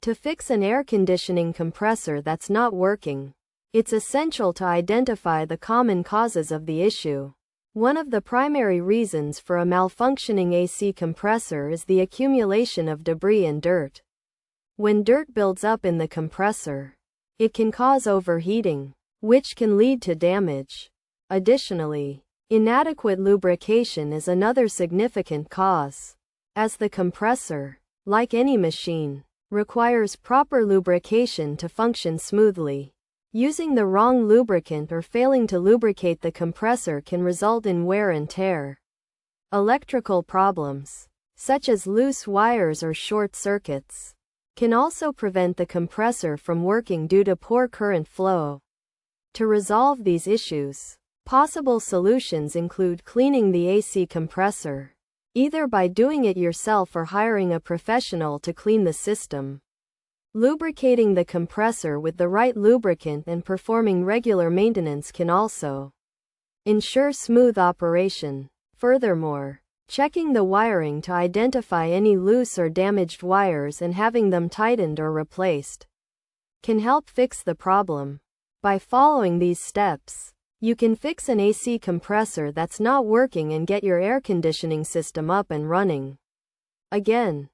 To fix an air conditioning compressor that's not working, it's essential to identify the common causes of the issue. One of the primary reasons for a malfunctioning AC compressor is the accumulation of debris and dirt. When dirt builds up in the compressor, it can cause overheating, which can lead to damage. Additionally, inadequate lubrication is another significant cause, as the compressor, like any machine, requires proper lubrication to function smoothly. Using the wrong lubricant or failing to lubricate the compressor can result in wear and tear. Electrical problems, such as loose wires or short circuits, can also prevent the compressor from working due to poor current flow. To resolve these issues, possible solutions include cleaning the AC compressor, either by doing it yourself or hiring a professional to clean the system. Lubricating the compressor with the right lubricant and performing regular maintenance can also ensure smooth operation. Furthermore, checking the wiring to identify any loose or damaged wires and having them tightened or replaced can help fix the problem. By following these steps, you can fix an AC compressor that's not working and get your air conditioning system up and running again.